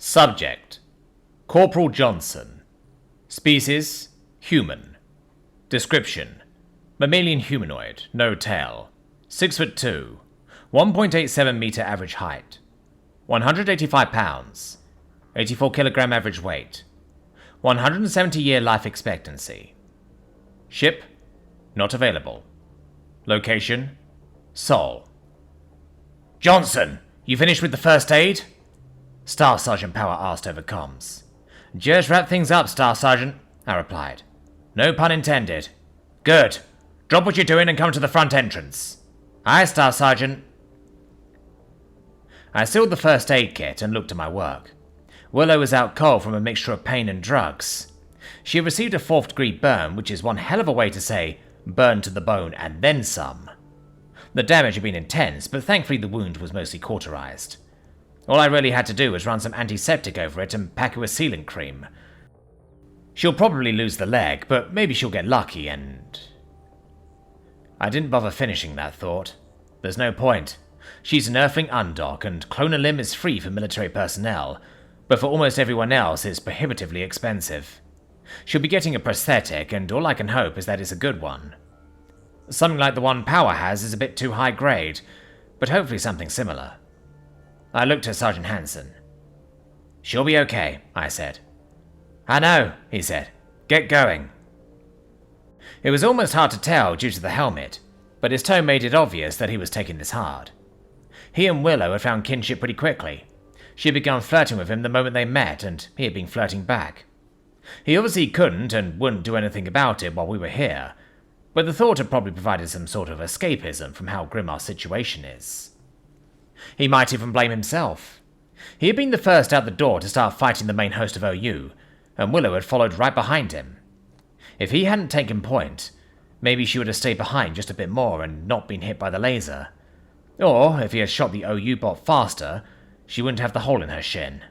Subject: Corporal Johnson. Species: human. Description: mammalian humanoid, no tail. 6'2", 1.87 meter average height. 185 pounds. 84 kilogram average weight. 170-year life expectancy. Ship: not available. Location: Seoul. Johnson, you finished with the first aid? Staff Sergeant Power asked over comms. Just wrap things up, Staff Sergeant, I replied. No pun intended. Good. Drop what you're doing and come to the front entrance. Aye, Staff Sergeant. I sealed the first aid kit and looked at my work. Willow was out cold from a mixture of pain and drugs. She had received a 4th degree burn, which is one hell of a way to say burn to the bone and then some. The damage had been intense, but thankfully the wound was mostly cauterized. All I really had to do was run some antiseptic over it and pack it with sealant cream. She'll probably lose the leg, but maybe she'll get lucky and... I didn't bother finishing that thought. There's no point. She's an Earthling undock, and clone a limb is free for military personnel, but for almost everyone else it's prohibitively expensive. She'll be getting a prosthetic, and all I can hope is that it's a good one. Something like the one Power has is a bit too high grade, but hopefully something similar. I looked at Sergeant Hansen. She'll be okay, I said. I know, he said. Get going. It was almost hard to tell due to the helmet, but his tone made it obvious that he was taking this hard. He and Willow had found kinship pretty quickly. She had begun flirting with him the moment they met, and he had been flirting back. He obviously couldn't and wouldn't do anything about it while we were here, but the thought had probably provided some sort of escapism from how grim our situation is. He might even blame himself. He had been the first out the door to start fighting the main host of OU, and Willow had followed right behind him. If he hadn't taken point, maybe she would have stayed behind just a bit more and not been hit by the laser. Or, if he had shot the OU bot faster, she wouldn't have the hole in her shin.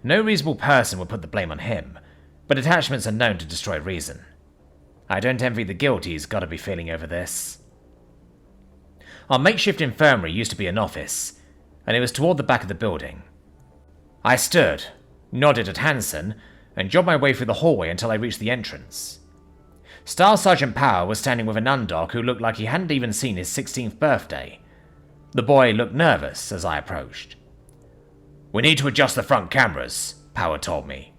No reasonable person would put the blame on him, but attachments are known to destroy reason. I don't envy the guilt he's got to be feeling over this. Our makeshift infirmary used to be an office, and it was toward the back of the building. I stood, nodded at Hansen, and jogged my way through the hallway until I reached the entrance. Staff Sergeant Power was standing with an undock who looked like he hadn't even seen his 16th birthday. The boy looked nervous as I approached. We need to adjust the front cameras, Power told me.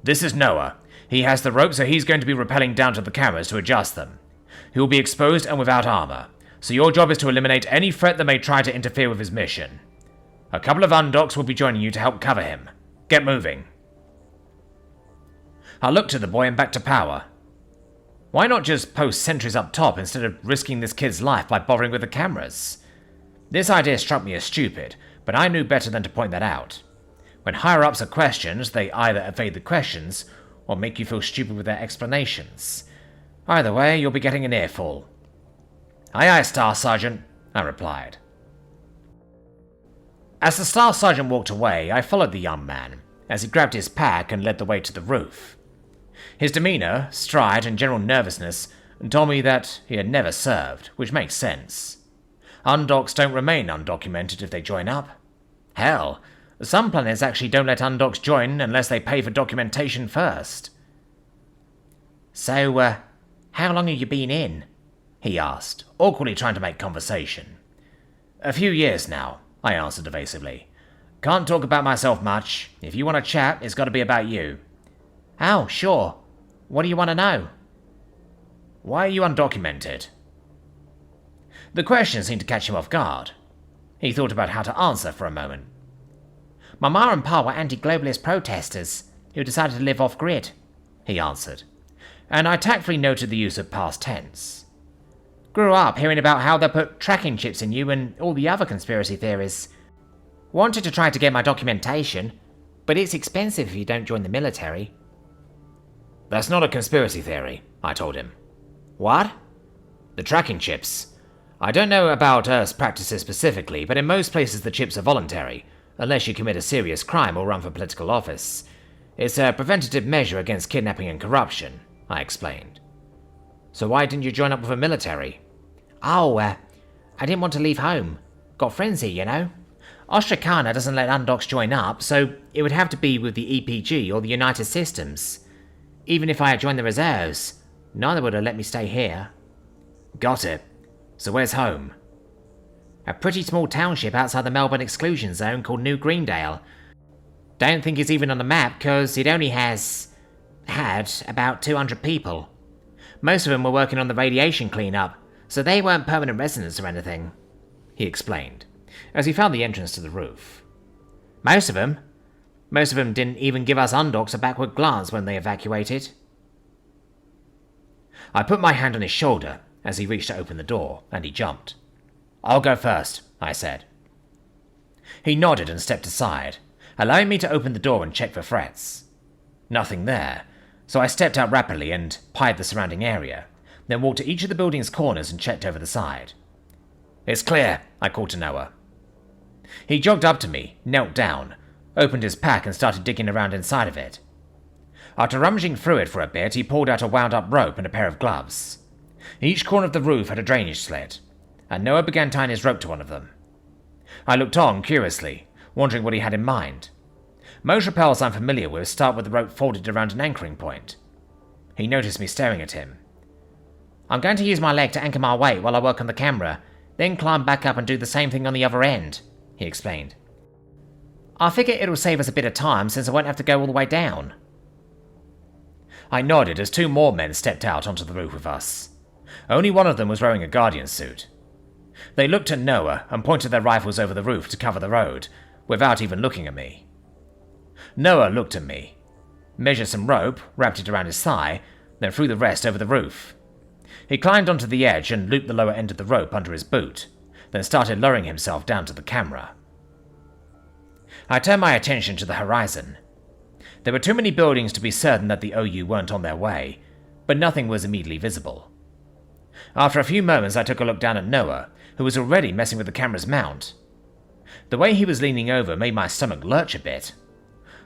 This is Noah. He has the rope, so he's going to be rappelling down to the cameras to adjust them. He will be exposed and without armor, so your job is to eliminate any threat that may try to interfere with his mission. A couple of undocks will be joining you to help cover him. Get moving. I looked at the boy and back to Power. Why not just post sentries up top instead of risking this kid's life by bothering with the cameras? This idea struck me as stupid, but I knew better than to point that out. When higher-ups are questioned, they either evade the questions or make you feel stupid with their explanations. Either way, you'll be getting an earful. Aye, aye, Staff Sergeant, I replied. As the Staff Sergeant walked away, I followed the young man, as he grabbed his pack and led the way to the roof. His demeanor, stride, and general nervousness told me that he had never served, which makes sense. Undocks don't remain undocumented if they join up. Hell, some planets actually don't let undocks join unless they pay for documentation first. So, how long have you been in? He asked, awkwardly trying to make conversation. A few years now, I answered evasively. Can't talk about myself much. If you want to chat, it's got to be about you. Oh, sure. What do you want to know? Why are you undocumented? The question seemed to catch him off guard. He thought about how to answer for a moment. My ma and pa were anti-globalist protesters who decided to live off-grid, he answered, and I tactfully noted the use of past tense. Grew up hearing about how they put tracking chips in you and all the other conspiracy theories. Wanted to try to get my documentation, but it's expensive if you don't join the military. That's not a conspiracy theory, I told him. What? The tracking chips. I don't know about Earth's practices specifically, but in most places the chips are voluntary, unless you commit a serious crime or run for political office. It's a preventative measure against kidnapping and corruption, I explained. So why didn't you join up with the military? Oh, I didn't want to leave home. Got friends here, you know. Ostracana doesn't let undocs join up, so it would have to be with the EPG or the United Systems. Even if I had joined the reserves, neither would have let me stay here. Got it. So where's home? A pretty small township outside the Melbourne exclusion zone called New Greendale. Don't think it's even on the map, cause it only had about 200 people. Most of them were working on the radiation cleanup, so they weren't permanent residents or anything, he explained, as he found the entrance to the roof. Most of them didn't even give us undocs a backward glance when they evacuated. I put my hand on his shoulder as he reached to open the door, and he jumped. I'll go first, I said. He nodded and stepped aside, allowing me to open the door and check for threats. Nothing there, so I stepped out rapidly and pied the surrounding area, then walked to each of the building's corners and checked over the side. It's clear, I called to Noah. He jogged up to me, knelt down, opened his pack and started digging around inside of it. After rummaging through it for a bit, he pulled out a wound-up rope and a pair of gloves. Each corner of the roof had a drainage slit, and Noah began tying his rope to one of them. I looked on curiously, wondering what he had in mind. Most rappels I'm familiar with start with the rope folded around an anchoring point. He noticed me staring at him. I'm going to use my leg to anchor my weight while I work on the camera, then climb back up and do the same thing on the other end, he explained. I figure it'll save us a bit of time since I won't have to go all the way down. I nodded as two more men stepped out onto the roof with us. Only one of them was wearing a guardian suit. They looked at Noah and pointed their rifles over the roof to cover the road, without even looking at me. Noah looked at me, measured some rope, wrapped it around his thigh, then threw the rest over the roof. He climbed onto the edge and looped the lower end of the rope under his boot, then started lowering himself down to the camera. I turned my attention to the horizon. There were too many buildings to be certain that the OU weren't on their way, but nothing was immediately visible. After a few moments, I took a look down at Noah, who was already messing with the camera's mount. The way he was leaning over made my stomach lurch a bit.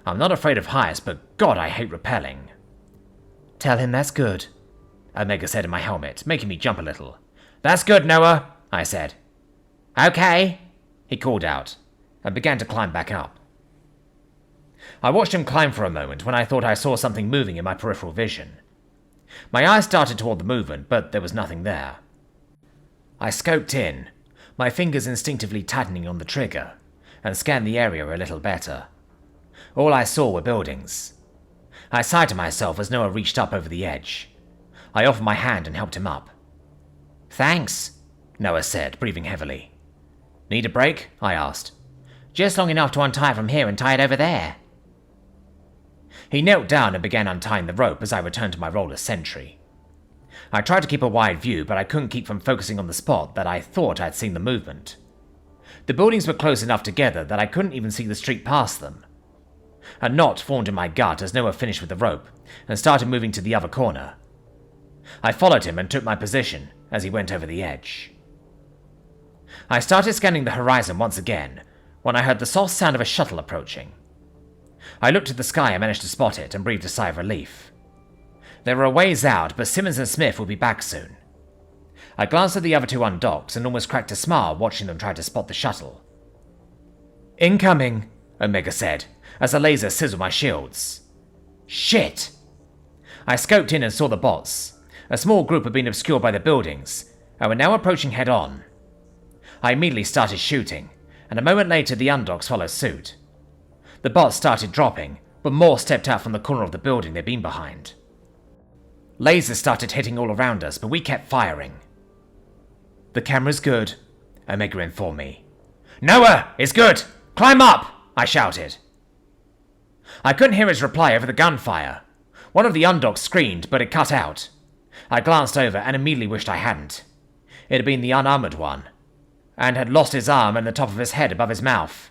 I'm not afraid of heights, but God, I hate rappelling. Tell him that's good, Omega said in my helmet, making me jump a little. That's good, Noah, I said. Okay, he called out, and began to climb back up. I watched him climb for a moment when I thought I saw something moving in my peripheral vision. My eyes darted toward the movement, but there was nothing there. I scoped in, my fingers instinctively tightening on the trigger, and scanned the area a little better. All I saw were buildings. I sighed to myself as Noah reached up over the edge. I offered my hand and helped him up. Thanks, Noah said, breathing heavily. Need a break? I asked. Just long enough to untie it from here and tie it over there. He knelt down and began untying the rope as I returned to my role as sentry. I tried to keep a wide view, but I couldn't keep from focusing on the spot that I thought I'd seen the movement. The buildings were close enough together that I couldn't even see the street past them. A knot formed in my gut as Noah finished with the rope and started moving to the other corner. I followed him and took my position as he went over the edge. I started scanning the horizon once again when I heard the soft sound of a shuttle approaching. I looked at the sky and managed to spot it and breathed a sigh of relief. They were a ways out, but Simmons and Smith would be back soon. I glanced at the other two undocks and almost cracked a smile watching them try to spot the shuttle. Incoming, Omega said, as the laser sizzled my shields. Shit! I scoped in and saw the bots. A small group had been obscured by the buildings, and were now approaching head-on. I immediately started shooting, and a moment later the undocks followed suit. The bots started dropping, but more stepped out from the corner of the building they'd been behind. Lasers started hitting all around us, but we kept firing. The camera's good, Omega informed me. Noah, it's good! Climb up! I shouted. I couldn't hear his reply over the gunfire. One of the undocks screamed, but it cut out. I glanced over and immediately wished I hadn't. It had been the unarmored one, and had lost his arm and the top of his head above his mouth.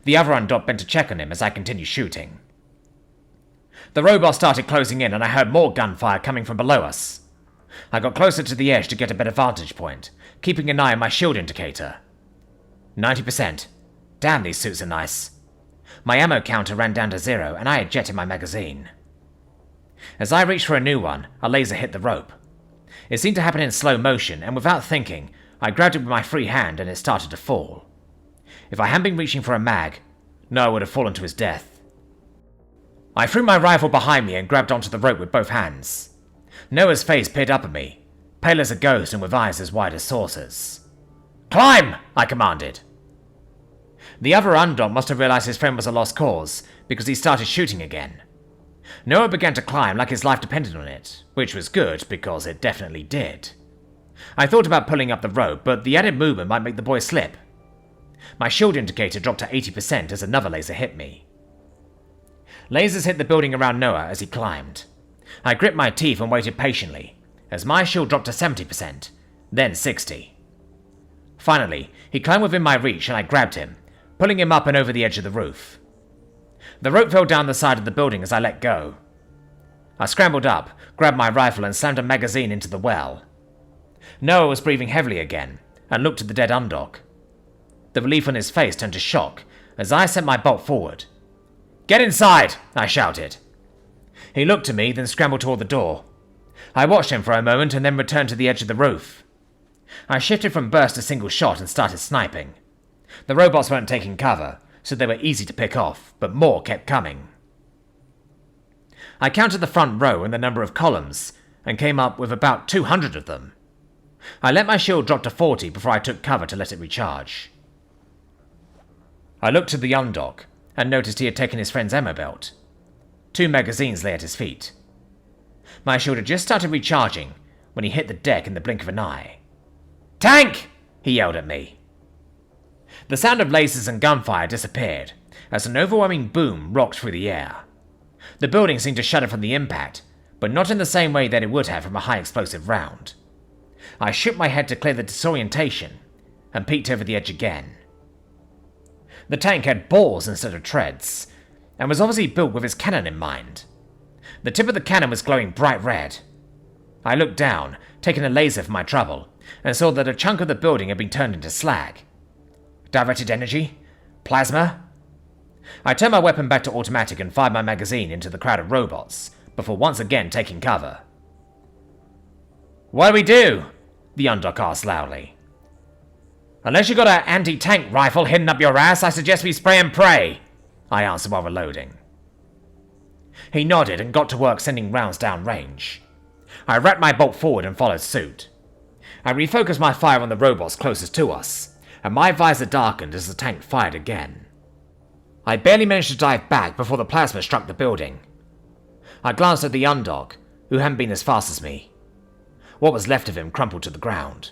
The other undock bent to check on him as I continued shooting. The robot started closing in and I heard more gunfire coming from below us. I got closer to the edge to get a better vantage point, keeping an eye on my shield indicator. 90%. Damn, these suits are nice. My ammo counter ran down to 0 and I had jetted my magazine. As I reached for a new one, a laser hit the rope. It seemed to happen in slow motion, and without thinking, I grabbed it with my free hand and it started to fall. If I hadn't been reaching for a mag, Noah would have fallen to his death. I threw my rifle behind me and grabbed onto the rope with both hands. Noah's face peered up at me, pale as a ghost and with eyes as wide as saucers. "Climb!" I commanded. The other undog must have realized his friend was a lost cause, because he started shooting again. Noah began to climb like his life depended on it, which was good because it definitely did. I thought about pulling up the rope, but the added movement might make the boy slip. My shield indicator dropped to 80% as another laser hit me. Lasers hit the building around Noah as he climbed. I gripped my teeth and waited patiently, as my shield dropped to 70%, then 60%. Finally, he climbed within my reach and I grabbed him, pulling him up and over the edge of the roof. The rope fell down the side of the building as I let go. I scrambled up, grabbed my rifle and slammed a magazine into the well. Noah was breathing heavily again, and looked at the dead undog. The relief on his face turned to shock as I sent my bolt forward. "Get inside!" I shouted. He looked at me, then scrambled toward the door. I watched him for a moment and then returned to the edge of the roof. I shifted from burst to single shot and started sniping. The robots weren't taking cover, so they were easy to pick off, but more kept coming. I counted the front row and the number of columns, and came up with about 200 of them. I let my shield drop to 40 before I took cover to let it recharge. I looked at the undog, and noticed he had taken his friend's ammo belt. 2 magazines lay at his feet. My shield had just started recharging when he hit the deck in the blink of an eye. "Tank!" he yelled at me. The sound of lasers and gunfire disappeared as an overwhelming boom rocked through the air. The building seemed to shudder from the impact, but not in the same way that it would have from a high explosive round. I shook my head to clear the disorientation and peeked over the edge again. The tank had balls instead of treads, and was obviously built with its cannon in mind. The tip of the cannon was glowing bright red. I looked down, taking a laser for my trouble, and saw that a chunk of the building had been turned into slag. Directed energy? Plasma? I turned my weapon back to automatic and fired my magazine into the crowd of robots, before once again taking cover. "What do we do?" the undog asked loudly. "Unless you got an anti-tank rifle hidden up your ass, I suggest we spray and pray," I answered while reloading. He nodded and got to work sending rounds down range. I wrapped my bolt forward and followed suit. I refocused my fire on the robots closest to us, and my visor darkened as the tank fired again. I barely managed to dive back before the plasma struck the building. I glanced at the undog, who hadn't been as fast as me. What was left of him crumpled to the ground.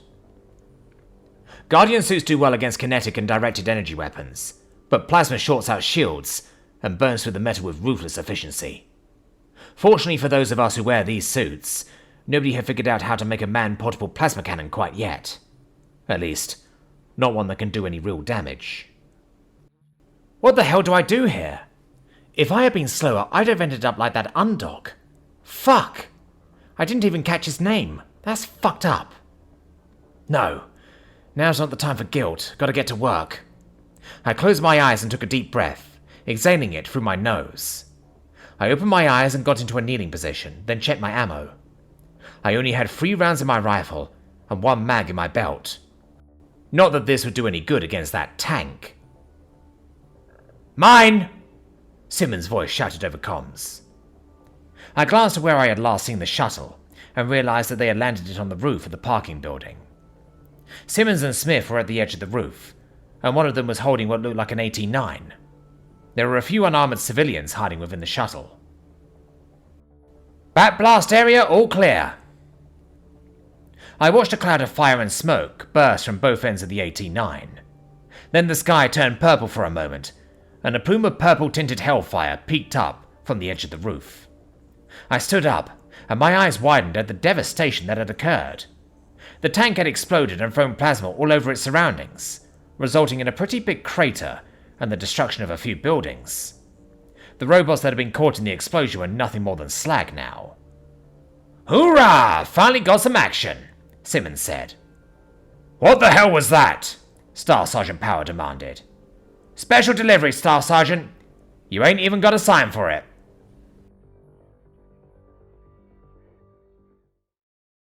Guardian suits do well against kinetic and directed energy weapons, but plasma shorts out shields and burns through the metal with ruthless efficiency. Fortunately for those of us who wear these suits, nobody had figured out how to make a man-portable plasma cannon quite yet. At least, not one that can do any real damage. What the hell do I do here? If I had been slower, I'd have ended up like that undog. Fuck! I didn't even catch his name. That's fucked up. No, now's not the time for guilt. Gotta get to work. I closed my eyes and took a deep breath, exhaling it through my nose. I opened my eyes and got into a kneeling position, then checked my ammo. I only had 3 rounds in my rifle and 1 mag in my belt. Not that this would do any good against that tank. "Mine!" Simmons' voice shouted over comms. I glanced at where I had last seen the shuttle and realized that they had landed it on the roof of the parking building. Simmons and Smith were at the edge of the roof, and one of them was holding what looked like an AT-9. There were a few unarmored civilians hiding within the shuttle. "Backblast area all clear." I watched a cloud of fire and smoke burst from both ends of the AT-9. Then the sky turned purple for a moment, and a plume of purple-tinted hellfire peeked up from the edge of the roof. I stood up, and my eyes widened at the devastation that had occurred. The tank had exploded and thrown plasma all over its surroundings, resulting in a pretty big crater and the destruction of a few buildings. The robots that had been caught in the explosion were nothing more than slag now. "Hoorah! Finally got some action," Simmons said. "What the hell was that?" Staff Sergeant Power demanded. "Special delivery, Staff Sergeant. You ain't even got a sign for it."